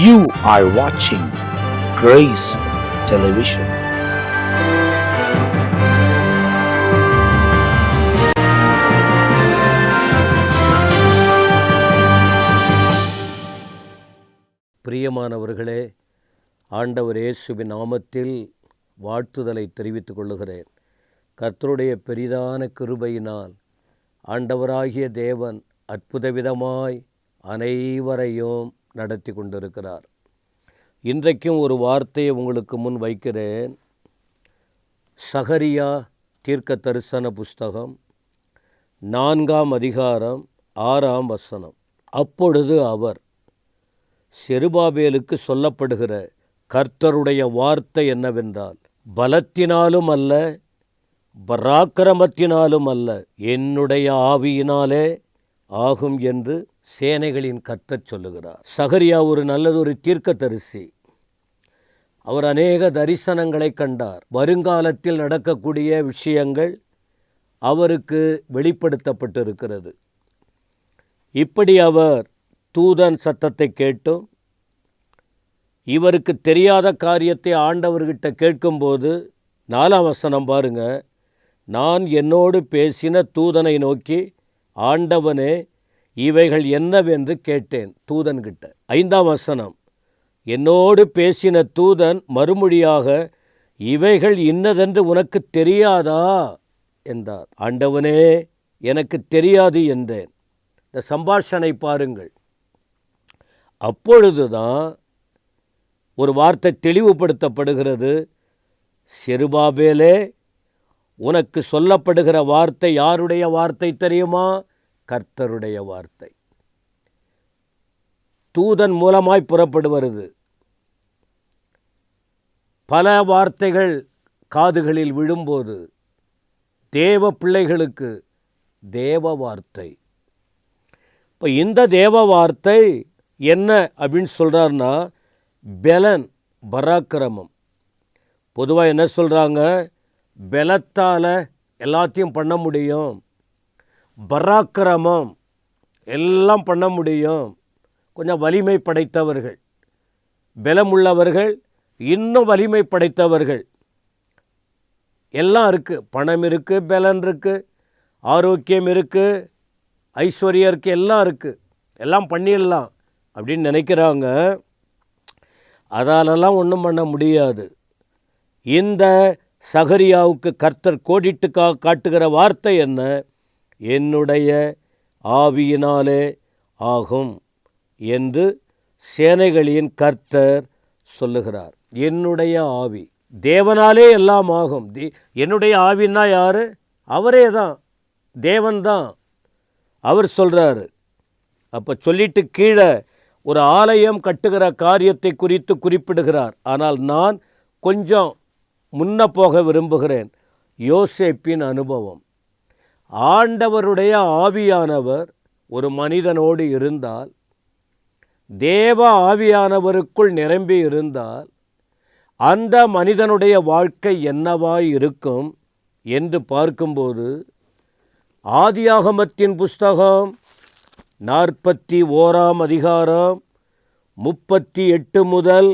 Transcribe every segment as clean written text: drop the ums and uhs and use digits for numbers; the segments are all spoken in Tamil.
You are watching Grace Television. பிரியமானவர்களே, ஆண்டவர் இயேசுவின் நாமத்தில் வாழ்த்துதலை தெரிவித்துக் கொள்ளுகிறேன். கர்த்தருடைய பெரிதான கிருபையினால் ஆண்டவராகிய தேவன் அற்புதவிதமாய் அனைவரையும் நடத்தி கொண்டிருக்கிறார். இன்றைக்கும் ஒரு வார்த்தையை உங்களுக்கு முன் வைக்கிறேன். சகரியா தீர்க்க தரிசன புஸ்தகம் 4ஆம் அதிகாரம் 6ஆம் வசனம். அப்பொழுது அவர் செருபாபேலுக்கு சொல்லப்படுகிற கர்த்தருடைய வார்த்தை என்னவென்றால், பலத்தினாலும் அல்ல, பராக்கிரமத்தினாலும் அல்ல, என்னுடைய ஆவியினாலே ஆகும் என்று சேனைகளின் கர்த்தர் சொல்லுகிறார். சகரியா ஒரு நல்லதொரு தீர்க்கதரிசி. அவர் அநேக தரிசனங்களை கண்டார். வருங்காலத்தில் நடக்கக்கூடிய விஷயங்கள் அவருக்கு வெளிப்படுத்தப்பட்டிருக்கிறது. இப்படி அவர் தூதன் சத்தத்தை கேட்டும் இவருக்கு தெரியாத காரியத்தை ஆண்டவர்கிட்ட கேட்கும்போது 4ஆம் வசனம் பாருங்க. நான் என்னோடு பேசின தூதனை நோக்கி, ஆண்டவனே, இவைகள் என்னவென்று கேட்டேன் தூதன்கிட்ட. 5ஆம் வசனம். என்னோடு பேசின தூதன் மறுமொழியாக, இவைகள் இன்னதென்று உனக்கு தெரியாதா என்றார். ஆண்டவனே, எனக்கு தெரியாது என்றேன். இந்த சம்பாஷணை பாருங்கள். அப்பொழுதுதான் ஒரு வார்த்தை தெளிவுபடுத்தப்படுகிறது. செருபாபேலே, உனக்கு சொல்லப்படுகிற வார்த்தை யாருடைய வார்த்தை தெரியுமா? கர்த்தருடைய வார்த்தை. தூதன் மூலமாய் புறப்படுவது. பல வார்த்தைகள் காதுகளில் விழும்போது தேவ பிள்ளைகளுக்கு தேவ வார்த்தை. இப்போ இந்த தேவ வார்த்தை என்ன அப்படின்னு சொல்கிறாருன்னா, பெலன், பராக்கிரமம். பொதுவாக என்ன சொல்கிறாங்க? பலத்தால் எல்லாத்தையும் பண்ண முடியும், பராக்கிரமம் எல்லாம் பண்ண முடியும். கொஞ்சம் வலிமை படைத்தவர்கள், பலமுள்ளவர்கள், இன்னும் வலிமை படைத்தவர்கள் எல்லாம் இருக்குது. பணம் இருக்குது, பலன் இருக்குது, ஆரோக்கியம் இருக்குது, ஐஸ்வர்யம் இருக்குது, எல்லாம் இருக்குது, எல்லாம் பண்ணிடலாம் அப்படின்னு நினைக்கிறாங்க. அதாலெல்லாம் ஒன்றும் பண்ண முடியாது. இந்த சகரியாவுக்கு கர்த்தர் கோடிட்டு காட்டுகிற வார்த்தை என்ன? என்னுடைய ஆவியினாலே ஆகும் என்று சேனைகளின் கர்த்தர் சொல்லுகிறார். என்னுடைய ஆவி, தேவனாலே எல்லாம் ஆகும். என்னுடைய ஆவின்னா யார்? அவரே தான், தேவன்தான். அவர் சொல்கிறாரு. அப்போ சொல்லிட்டு கீழே ஒரு ஆலயம் கட்டுகிற காரியத்தை குறித்து குறிப்பிடுகிறார். ஆனால் நான் கொஞ்சம் முன்ன போக விரும்புகிறேன். யோசேப்பின் அனுபவம். ஆண்டவருடைய ஆவியானவர் ஒரு மனிதனோடு இருந்தால், தேவ ஆவியானவருக்குள் நிரம்பி இருந்தால், அந்த மனிதனுடைய வாழ்க்கை என்னவாய் இருக்கும் என்று பார்க்கும்போது, ஆதியாகமத்தின் புஸ்தகம் 41ஆம் அதிகாரம் 38 முதல்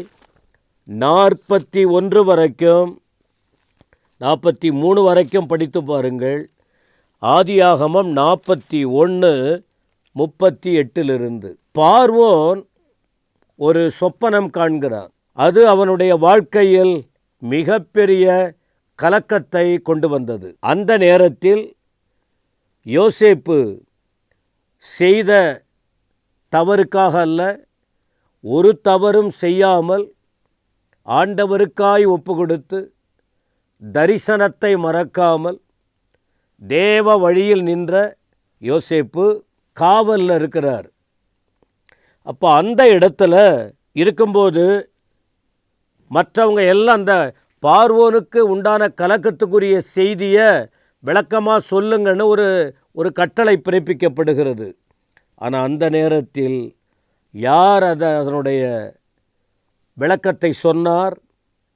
41 வரைக்கும், 43 வரைக்கும் படித்து பாருங்கள். ஆதியாகமம் 41:38 பார்வோன் ஒரு சொப்பனம் காண்கிறான். அது அவனுடைய வாழ்க்கையில் மிகப்பெரிய கலக்கத்தை கொண்டு வந்தது. அந்த நேரத்தில் யோசேப்பு செய்த தவறுக்காக அல்ல, ஒரு தவறும் செய்யாமல் ஆண்டவருக்காய் ஒப்பு கொடுத்து தரிசனத்தை மறக்காமல் தேவ வழியில் நின்ற யோசேப்பு காவலில் இருக்கிறார். அப்போ அந்த இடத்துல இருக்கும்போது மற்றவங்க எல்லாம் அந்த பார்வோனுக்கு உண்டான கலக்கத்துக்குரிய செய்தியை விளக்கமாக சொல்லுங்கன்னு ஒரு கட்டளை பிறப்பிக்கப்படுகிறது. ஆனால் அந்த நேரத்தில் யார் அதனுடைய விளக்கத்தை சொன்னார்?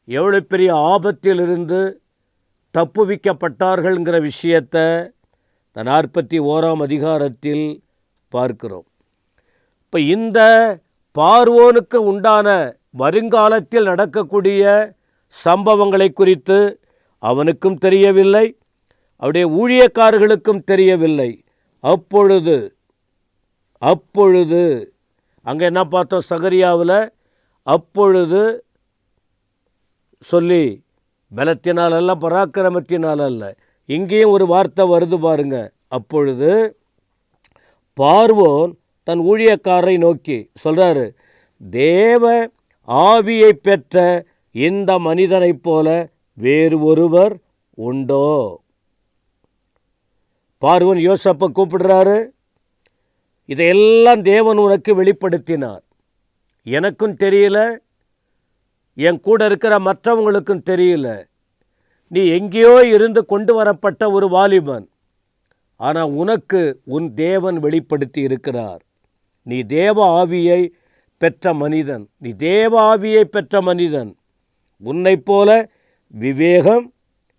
எவ்வளோ பெரிய ஆபத்திலிருந்து தப்புவிக்கப்பட்டார்கள்ங்கிற விஷயத்தை 41ஆம் அதிகாரத்தில் பார்க்கிறோம். இப்போ இந்த பார்வோனுக்கு உண்டான வருங்காலத்தில் நடக்கக்கூடிய சம்பவங்களை குறித்து அவனுக்கும் தெரியவில்லை, அவருடைய ஊழியக்காரர்களுக்கும் தெரியவில்லை. அப்பொழுது அங்கே என்ன பார்த்தோம் சகரியாவில்? அப்பொழுது சொல்லி பலத்தினால் அல்ல, பராக்கிரமத்தினால் அல்ல. இங்கேயும் ஒரு வார்த்தை வருது பாருங்க. அப்பொழுது பார்வோன் தன் ஊழியக்காரரை நோக்கி சொல்கிறாரு, தேவ ஆவியை பெற்ற இந்த மனிதனைப் போல வேறு ஒருவர் உண்டோ? பார்வோன் யோசேப்பை கூப்பிடுறாரு. இதையெல்லாம் தேவன் உனக்கு வெளிப்படுத்தினார். எனக்கும் தெரியல, என் கூட இருக்கிற மற்றவங்களுக்கும் தெரியல. நீ எங்கேயோ இருந்து கொண்டு வரப்பட்ட ஒரு வாலிபன். ஆனால் உனக்கு உன் தேவன் வெளிப்படுத்தி இருக்கிறார். நீ தேவ ஆவியை பெற்ற மனிதன். நீ தேவ ஆவியை பெற்ற மனிதன். உன்னைப் போல விவேகம்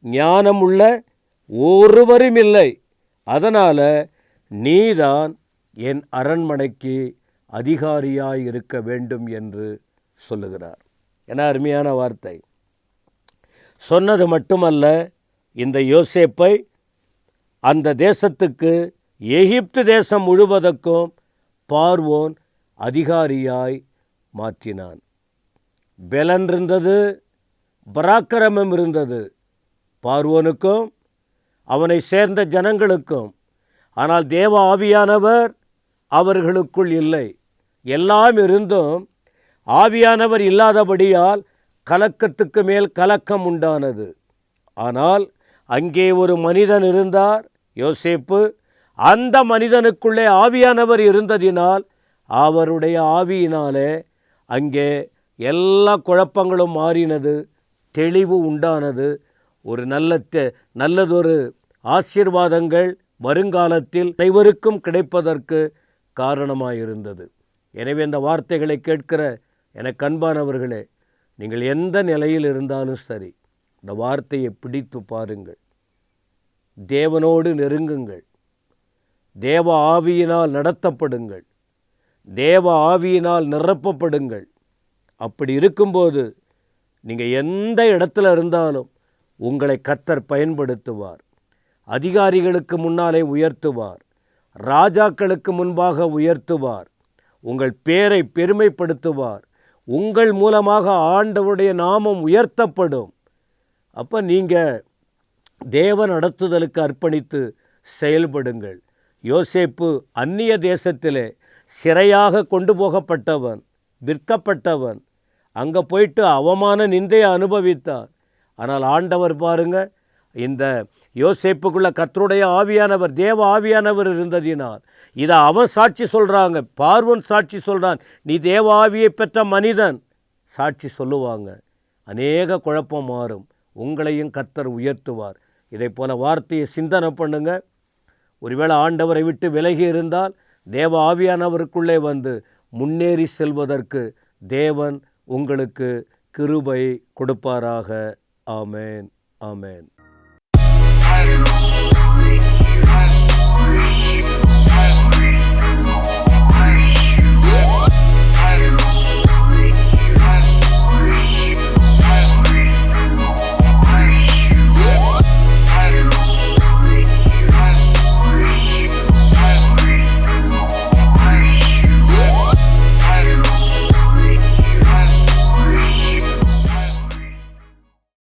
ஞானம் உள்ள ஒருவரும் இல்லை. அதனால் நீதான் என் அரண்மனைக்கு அதிகாரியாய் இருக்க வேண்டும் என்று சொல்லுகிறார். என அருமையான வார்த்தை. சொன்னது மட்டுமல்ல, இந்த யோசேப்பை அந்த தேசத்துக்கு, எகிப்து தேசம் முழுவதற்கும் பார்வோன் அதிகாரியாய் மாற்றினான். பலன் இருந்தது, பராக்கிரமம் இருந்தது பார்வோனுக்கும் அவனை சேர்ந்த ஜனங்களுக்கும். ஆனால் தேவ ஆவியானவர் அவர்களுக்குள் இல்லை. எல்லாம் இருந்தும் ஆவியானவர் இல்லாதபடியால் கலக்கத்துக்கு மேல் கலக்கம் உண்டானது. ஆனால் அங்கே ஒரு மனிதன் இருந்தார், யோசேப்பு. அந்த மனிதனுக்குள்ளே ஆவியானவர் இருந்ததினால், அவருடைய ஆவியினாலே அங்கே எல்லா குழப்பங்களும் மாறினது, தெளிவு உண்டானது. ஒரு நல்லதொரு ஆசீர்வாதங்கள் வருங்காலத்தில் அனைவருக்கும் கிடைப்பதற்கு காரணமாயிருந்தது. எனவே இந்த வார்த்தைகளை கேட்கிற எனக்கு அன்பானவர்களே, நீங்கள் எந்த நிலையில் இருந்தாலும் சரி, இந்த வார்த்தையை பிடித்து பாருங்கள். தேவனோடு நெருங்குங்கள். தேவ ஆவியினால் நடத்தப்படுங்கள். தேவ ஆவியினால் நிரப்பப்படுங்கள். அப்படி இருக்கும்போது நீங்கள் எந்த இடத்துல இருந்தாலும் உங்களை கர்த்தர் பயன்படுத்துவார். அதிகாரிகளுக்கு முன்னாலே உயர்த்துவார். ராஜாக்களுக்கு முன்பாக உயர்த்துவார். உங்கள் பேரை பெருமைப்படுத்துவார். உங்கள் மூலமாக ஆண்டவருடைய நாமம் உயர்த்தப்படும். அப்போ நீங்கள் தேவ நடத்துதலுக்கு அர்ப்பணித்து செயல்படுங்கள். யோசேப்பு அந்நிய தேசத்திலே சிறையாக கொண்டு போகப்பட்டவன், விற்கப்பட்டவன். அங்கே போயிட்டு அவமான நிந்தையை அனுபவித்தான். ஆனால் ஆண்டவர் பாருங்க, இந்த யோசேப்புக்குள்ள கர்த்தருடைய ஆவியானவர், தேவ ஆவியானவர் இருந்ததினால் இதை அவன் சாட்சி சொல்கிறாங்க. பார்வோன் சாட்சி சொல்கிறான், நீ தேவ ஆவியை பெற்ற மனிதன். சாட்சி சொல்லுவாங்க. அநேக குழப்பம் மாறும். உங்களையும் கர்த்தர் உயர்த்துவார். இதை போல வார்த்தையை சிந்தனை பண்ணுங்க. ஒருவேளை ஆண்டவரை விட்டு விலகி இருந்தால் தேவ ஆவியானவருக்குள்ளே வந்து முன்னேறி செல்வதற்கு தேவன் உங்களுக்கு கிருபை கொடுப்பாராக. ஆமேன், ஆமேன்.